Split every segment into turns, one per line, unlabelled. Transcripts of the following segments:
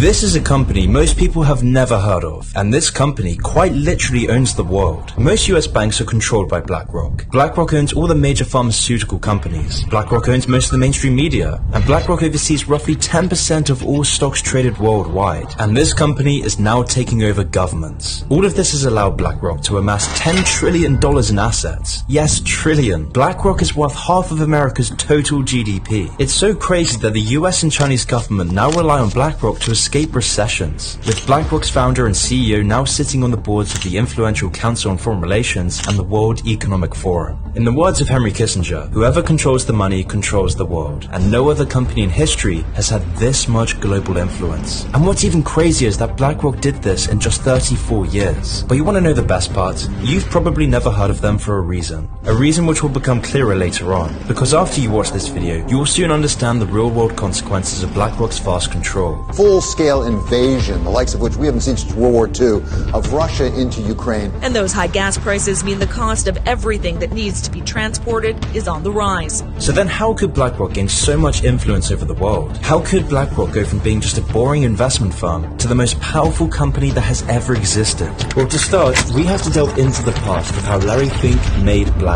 This is a company most people have never heard of, and this company quite literally owns the world. Most US banks are controlled by BlackRock. BlackRock owns all the major pharmaceutical companies. BlackRock owns most of the mainstream media, and BlackRock oversees roughly 10% of all stocks traded worldwide. And this company is now taking over governments. All of this has allowed BlackRock to amass $10 trillion in assets. Yes, trillion. BlackRock is worth half of America's total GDP. It's so crazy that the US and Chinese government now rely on BlackRock to escape recessions, with BlackRock's founder and CEO now sitting on the boards of the influential Council on Foreign Relations and the World Economic Forum. In the words of Henry Kissinger, whoever controls the money controls the world, and no other company in history has had this much global influence. And what's even crazier is that BlackRock did this in just 34 years. But you want to know the best part? You've probably never heard of them for a reason which will become clearer later on, because after you watch this video, you will soon understand the real-world consequences of BlackRock's vast control.
Full-scale invasion, the likes of which we haven't seen since World War II, of Russia into Ukraine.
And those high gas prices mean the cost of everything that needs to be transported is on the rise.
So then how could BlackRock gain so much influence over the world? How could BlackRock go from being just a boring investment firm to the most powerful company that has ever existed? Well, to start, we have to delve into the past of how Larry Fink made BlackRock.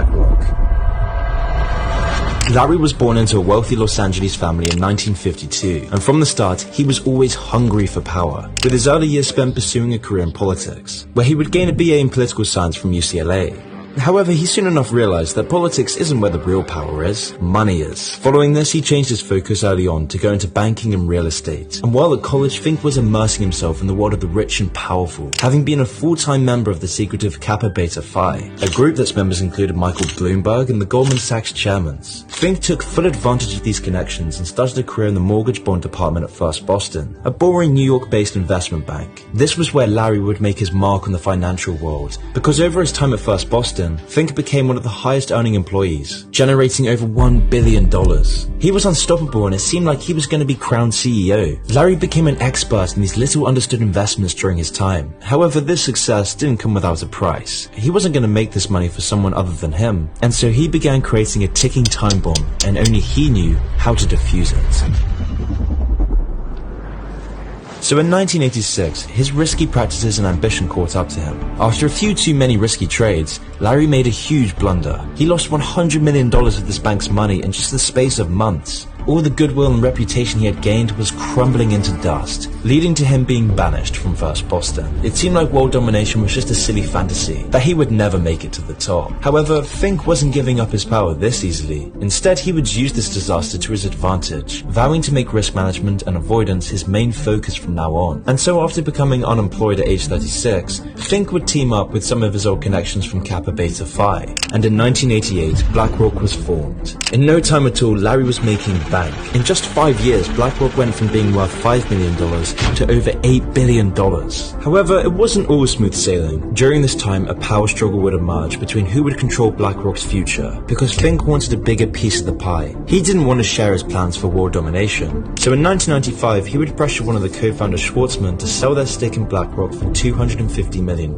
Larry was born into a wealthy Los Angeles family in 1952, and from the start, he was always hungry for power, with his early years spent pursuing a career in politics, where he would gain a BA in political science from UCLA. However, he soon enough realized that politics isn't where the real power is, money is. Following this, he changed his focus early on to go into banking and real estate. And while at college, Fink was immersing himself in the world of the rich and powerful, having been a full-time member of the secretive Kappa Beta Phi, a group that's members included Michael Bloomberg and the Goldman Sachs chairmen. Fink took full advantage of these connections and started a career in the mortgage bond department at First Boston, a boring New York-based investment bank. This was where Larry would make his mark on the financial world, because over his time at First Boston, Fink became one of the highest earning employees, generating over $1 billion. He was unstoppable and it seemed like he was going to be crowned CEO. Larry became an expert in these little understood investments during his time. However, this success didn't come without a price. He wasn't going to make this money for someone other than him, and so he began creating a ticking time bomb, and only he knew how to defuse it. So in 1986, his risky practices and ambition caught up to him. After a few too many risky trades, Larry made a huge blunder. He lost $100 million of this bank's money in just the space of months. All the goodwill and reputation he had gained was crumbling into dust, leading to him being banished from First Boston. It seemed like world domination was just a silly fantasy, that he would never make it to the top. However, Fink wasn't giving up his power this easily. Instead, he would use this disaster to his advantage, vowing to make risk management and avoidance his main focus from now on. And so after becoming unemployed at age 36, Fink would team up with some of his old connections from Kappa Beta Phi, and in 1988, BlackRock was formed. In no time at all, Larry was making bank. In just 5 years, BlackRock went from being worth $5 million to over $8 billion. However, it wasn't all smooth sailing. During this time, a power struggle would emerge between who would control BlackRock's future, because Fink wanted a bigger piece of the pie. He didn't want to share his plans for world domination. So in 1995, he would pressure one of the co-founders, Schwartzman, to sell their stake in BlackRock for $250 million.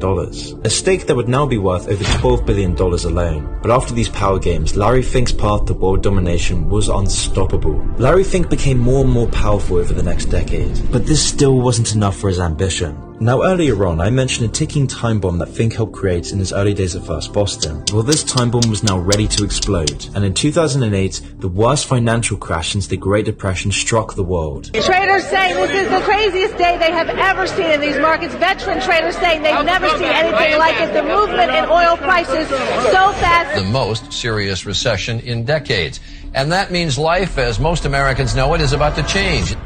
A stake that would now be worth over $12 billion alone. But after these power games, Larry Fink's path to world domination was unstoppable. Larry Fink became more and more powerful over the next decade, but this still wasn't enough for his ambition. Now earlier on, I mentioned a ticking time bomb that Fink helped create in his early days at First Boston. Well, this time bomb was now ready to explode, and in 2008, the worst financial crash since the Great Depression struck the world.
Traders saying this is the craziest day they have ever seen in these markets. Veteran traders saying they've never seen anything like it. The movement in oil prices so fast.
The most serious recession in decades. And that means life, as most Americans know it, is about to change.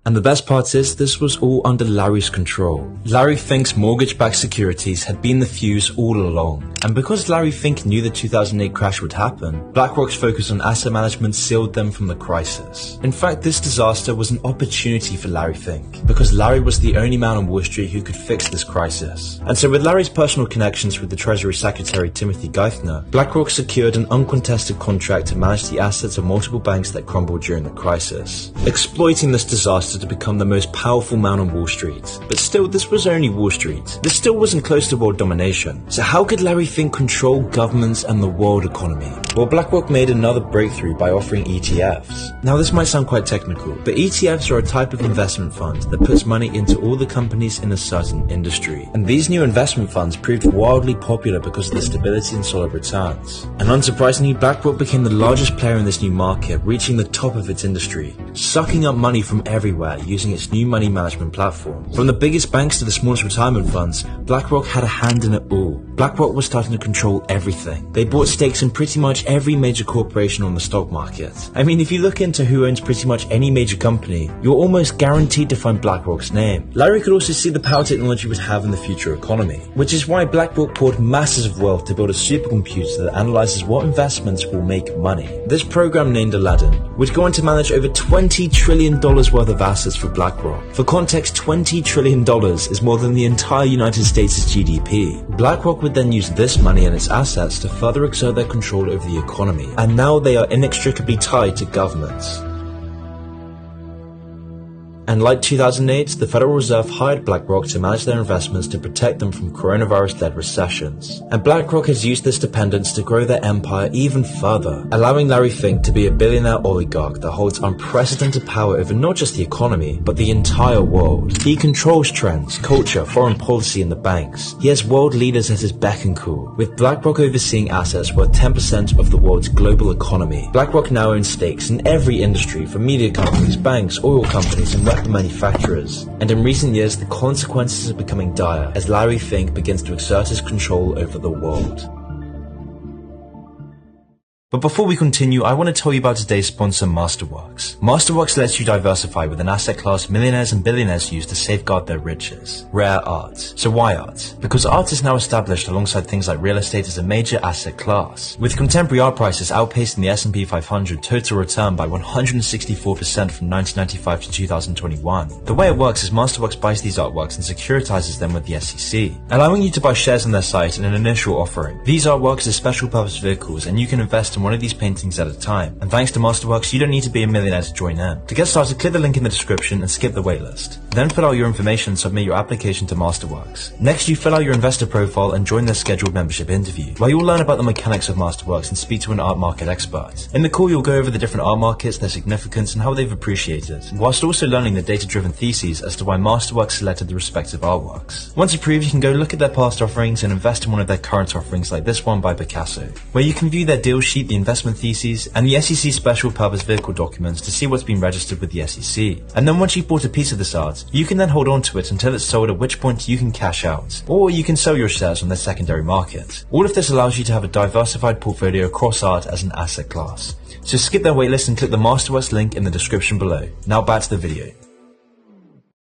And the best part is, this was all under Larry's control. Larry Fink's mortgage-backed securities had been the fuse all along. And because Larry Fink knew the 2008 crash would happen, BlackRock's focus on asset management sealed them from the crisis. In fact, this disaster was an opportunity for Larry Fink, because Larry was the only man on Wall Street who could fix this crisis. And so with Larry's personal connections with the Treasury Secretary Timothy Geithner, BlackRock secured an uncontested contract to manage the assets of multiple banks that crumbled during the crisis. Exploiting this disaster started to become the most powerful man on Wall Street. But still, this was only Wall Street. This still wasn't close to world domination. So how could Larry Fink control governments and the world economy? Well, BlackRock made another breakthrough by offering ETFs. Now this might sound quite technical, but ETFs are a type of investment fund that puts money into all the companies in a certain industry. And these new investment funds proved wildly popular because of the stability and solid returns. And unsurprisingly, BlackRock became the largest player in this new market, reaching the top of its industry, sucking up money from everywhere using its new money management platform. From the biggest banks to the smallest retirement funds, BlackRock had a hand in it all. BlackRock was starting to control everything. They bought stakes in pretty much every major corporation on the stock market. I mean, if you look into who owns pretty much any major company, you're almost guaranteed to find BlackRock's name. Larry could also see the power technology would have in the future economy, which is why BlackRock poured masses of wealth to build a supercomputer that analyzes what investments will make money. This program, named Aladdin, would go on to manage over $20 trillion worth of assets for BlackRock. For context, $20 trillion is more than the entire United States' GDP. BlackRock would then use this money and its assets to further exert their control over the economy, and now they are inextricably tied to governments. And like 2008, the Federal Reserve hired BlackRock to manage their investments to protect them from coronavirus-led recessions. And BlackRock has used this dependence to grow their empire even further, allowing Larry Fink to be a billionaire oligarch that holds unprecedented power over not just the economy, but the entire world. He controls trends, culture, foreign policy, and the banks. He has world leaders at his beck and call, with BlackRock overseeing assets worth 10% of the world's global economy. BlackRock now owns stakes in every industry, from media companies, banks, oil companies, and weapon manufacturers. And in recent years, the consequences are becoming dire as Larry Fink begins to exert his control over the world. But before we continue, I want to tell you about today's sponsor, Masterworks. Masterworks lets you diversify with an asset class millionaires and billionaires use to safeguard their riches: rare art. So why art? Because art is now established alongside things like real estate as a major asset class, with contemporary art prices outpacing the S&P 500 total return by 164% from 1995 to 2021. The way it works is Masterworks buys these artworks and securitizes them with the SEC, allowing you to buy shares on their site in an initial offering. These artworks are special purpose vehicles, and you can invest in one of these paintings at a time. And thanks to Masterworks, you don't need to be a millionaire to join in. To get started, click the link in the description and skip the waitlist. Then fill out your information and submit your application to Masterworks. Next, you fill out your investor profile and join their scheduled membership interview, where you'll learn about the mechanics of Masterworks and speak to an art market expert. In the call, you'll go over the different art markets, their significance, and how they've appreciated, whilst also learning the data-driven theses as to why Masterworks selected the respective artworks. Once approved, you can go look at their past offerings and invest in one of their current offerings, like this one by Picasso, where you can view their deal sheet, the investment theses, and the SEC special purpose vehicle documents to see what's been registered with the SEC. And then once you've bought a piece of this art, you can then hold on to it until it's sold, at which point you can cash out, or you can sell your shares on the secondary market. All of this allows you to have a diversified portfolio across art as an asset class. So skip that waitlist and click the Masterworks link in the description below. Now back to the video.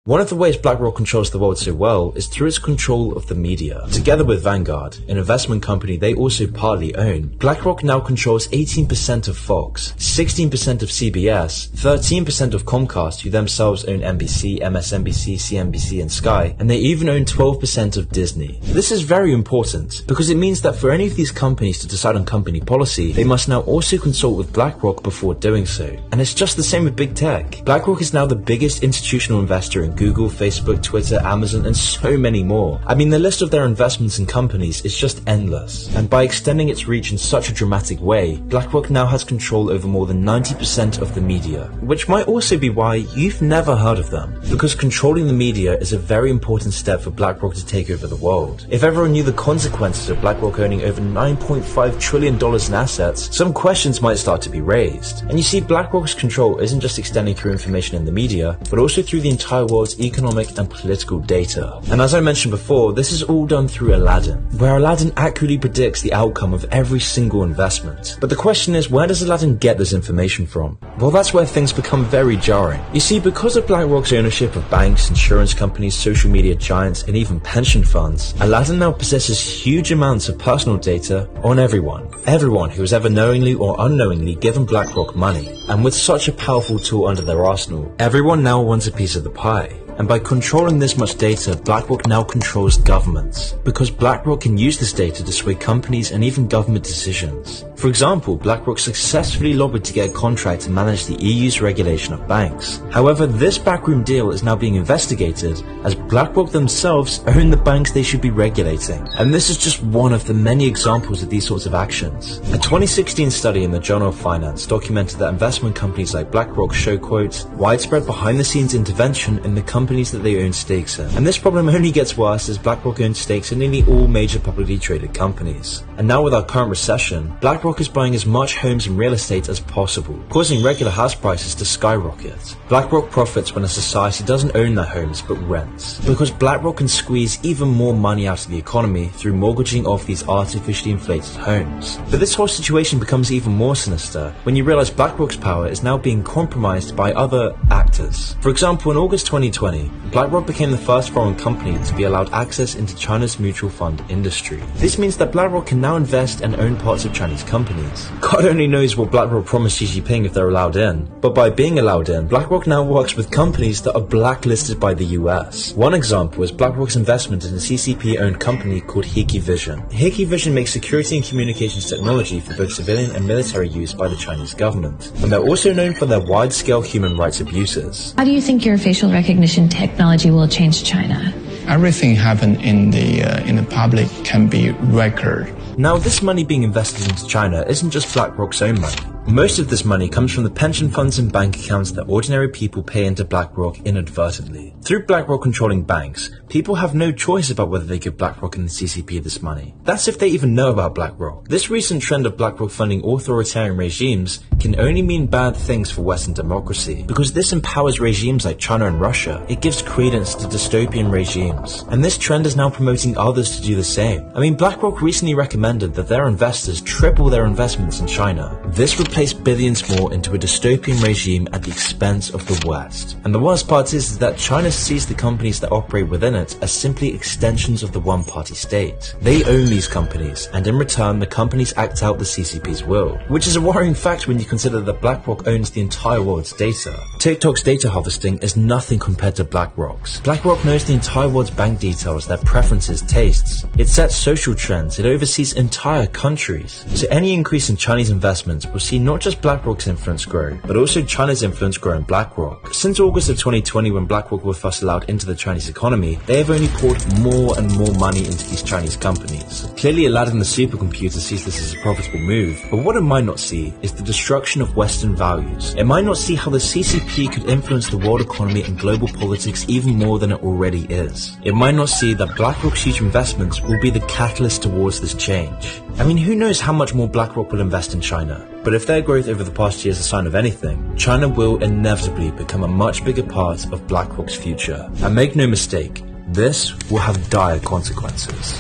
One of the ways BlackRock controls the world so well is through its control of the media. Together with Vanguard, an investment company they also partly own, BlackRock now controls 18% of Fox, 16% of CBS, 13% of Comcast, who themselves own NBC, MSNBC, CNBC, and Sky, and they even own 12% of Disney. This is very important because it means that for any of these companies to decide on company policy, they must now also consult with BlackRock before doing so. And it's just the same with big tech. BlackRock is now the biggest institutional investor in Google, Facebook, Twitter, Amazon, and so many more. I mean, the list of their investments in companies is just endless. And by extending its reach in such a dramatic way, BlackRock now has control over more than 90% of the media, which might also be why you've never heard of them. Because controlling the media is a very important step for BlackRock to take over the world. If everyone knew the consequences of BlackRock owning over $9.5 trillion in assets, some questions might start to be raised. And you see, BlackRock's control isn't just extending through information in the media, but also through the entire world's economic and political data. And as I mentioned before, this is all done through Aladdin, where Aladdin accurately predicts the outcome of every single investment. But the question is, where does Aladdin get this information from? Well, that's where things become very jarring. You see, because of BlackRock's ownership of banks, insurance companies, social media giants, and even pension funds, Aladdin now possesses huge amounts of personal data on everyone who has ever knowingly or unknowingly given BlackRock money. And with such a powerful tool under their arsenal, everyone now wants a piece of the pie. And by controlling this much data, BlackRock now controls governments, because BlackRock can use this data to sway companies and even government decisions. For example, BlackRock successfully lobbied to get a contract to manage the EU's regulation of banks. However, this backroom deal is now being investigated as BlackRock themselves own the banks they should be regulating. And this is just one of the many examples of these sorts of actions. A 2016 study in the Journal of Finance documented that investment companies like BlackRock show, quote, widespread behind-the-scenes intervention in the companies that they own stakes in. And this problem only gets worse as BlackRock owns stakes in nearly all major publicly traded companies. And now with our current recession, BlackRock is buying as much homes and real estate as possible, causing regular house prices to skyrocket. BlackRock profits when a society doesn't own their homes but rents, because BlackRock can squeeze even more money out of the economy through mortgaging off these artificially inflated homes. But this whole situation becomes even more sinister when you realize BlackRock's power is now being compromised by other actors. For example, in August 2020, BlackRock became the first foreign company to be allowed access into China's mutual fund industry. This means that BlackRock can now invest and own parts of Chinese companies. God only knows what BlackRock promised Xi Jinping if they're allowed in, but by being allowed in, BlackRock now works with companies that are blacklisted by the US. One example is BlackRock's investment in a CCP-owned company called Hikvision. Hikvision makes security and communications technology for both civilian and military use by the Chinese government, and they're also known for their wide-scale human rights abuses.
How do you think your facial recognition technology will change China?
Everything happened in the public can be record.
Now, this money being invested into China isn't just BlackRock's own money. Most of this money comes from the pension funds and bank accounts that ordinary people pay into BlackRock inadvertently. Through BlackRock controlling banks, people have no choice about whether they give BlackRock and the CCP this money. That's if they even know about BlackRock. This recent trend of BlackRock funding authoritarian regimes can only mean bad things for Western democracy, because this empowers regimes like China and Russia. It gives credence to dystopian regimes. And this trend is now promoting others to do the same. I mean, BlackRock recently recommended that their investors triple their investments in China. This would place billions more into a dystopian regime at the expense of the West. And the worst part is that China sees the companies that operate within it as simply extensions of the one-party state. They own these companies, and in return, the companies act out the CCP's will, which is a worrying fact when you consider that BlackRock owns the entire world's data. TikTok's data harvesting is nothing compared to BlackRock's. BlackRock knows the entire world's bank details, their preferences, tastes. It sets social trends. It oversees entire countries. So any increase in Chinese investments will see not just BlackRock's influence grow, but also China's influence grow in BlackRock. Since August of 2020, when BlackRock were first allowed into the Chinese economy, they have only poured more and more money into these Chinese companies. Clearly, Aladdin the supercomputer sees this as a profitable move, but what it might not see is the destruction of Western values. It might not see how the CCP could influence the world economy and global politics even more than it already is. It might not see that BlackRock's huge investments will be the catalyst towards this change. I mean, who knows how much more BlackRock will invest in China? But if their growth over the past year is a sign of anything, China will inevitably become a much bigger part of BlackRock's future. And make no mistake, this will have dire consequences.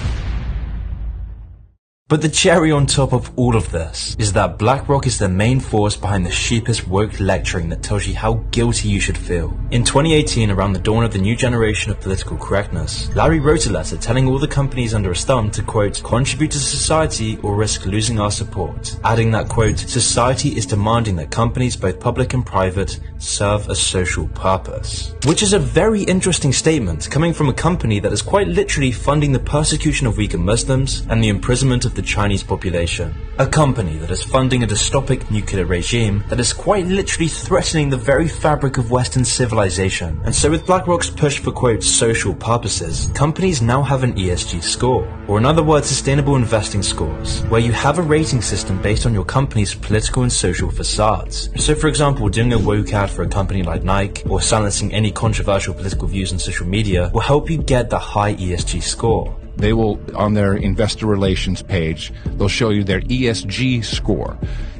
But the cherry on top of all of this is that BlackRock is the main force behind the sheepish woke lecturing that tells you how guilty you should feel. In 2018, around the dawn of the new generation of political correctness, Larry wrote a letter telling all the companies under his thumb to, quote, contribute to society or risk losing our support, adding that, quote, society is demanding that companies, both public and private, serve a social purpose. Which is a very interesting statement coming from a company that is quite literally funding the persecution of weaker Muslims and the imprisonment of the Chinese population. A company that is funding a dystopic nuclear regime that is quite literally threatening the very fabric of Western civilization. And so with BlackRock's push for, quote, social purposes, companies now have an ESG score, or in other words, sustainable investing scores, where you have a rating system based on your company's political and social facades. So for example, doing a woke ad for a company like Nike, or silencing any controversial political views on social media will help you get the high ESG score.
They will, on their investor relations page, they'll show you their ESG score.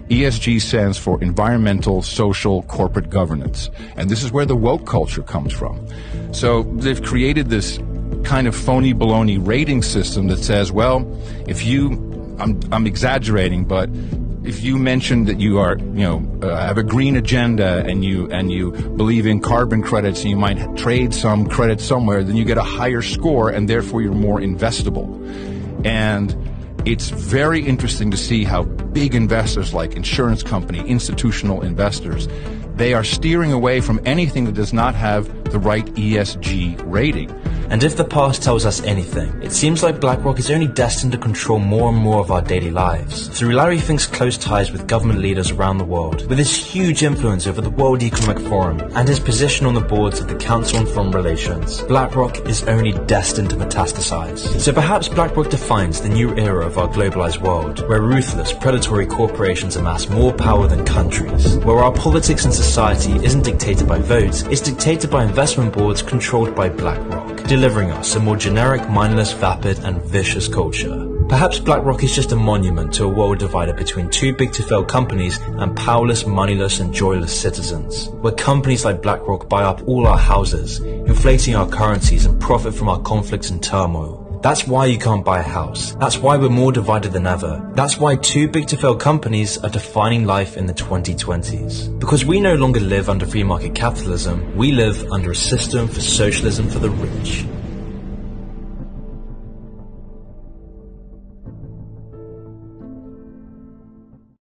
ESG stands for environmental, social, corporate governance. And this is where the woke culture comes from. So they've created this kind of phony baloney rating system that says, well, if you, I'm exaggerating, but if you mention that you are, have a green agenda and you believe in carbon credits and you might trade some credits somewhere, then you get a higher score and therefore you're more investable. And it's very interesting to see how big investors like insurance company, institutional investors, they are steering away from anything that does not have the right ESG rating.
And if the past tells us anything, it seems like BlackRock is only destined to control more and more of our daily lives. Through Larry Fink's close ties with government leaders around the world, with his huge influence over the World Economic Forum, and his position on the boards of the Council on Foreign Relations, BlackRock is only destined to metastasize. So perhaps BlackRock defines the new era of our globalized world, where ruthless, predatory corporations amass more power than countries, where our politics and society isn't dictated by votes, it's dictated by investment boards controlled by BlackRock, delivering us a more generic, mindless, vapid, and vicious culture. Perhaps BlackRock is just a monument to a world divided between too big to fail companies and powerless, moneyless, and joyless citizens, where companies like BlackRock buy up all our houses, inflating our currencies and profit from our conflicts and turmoil. That's why you can't buy a house. That's why we're more divided than ever. That's why too big to fail companies are defining life in the 2020s. Because we no longer live under free market capitalism, we live under a system for socialism for the rich.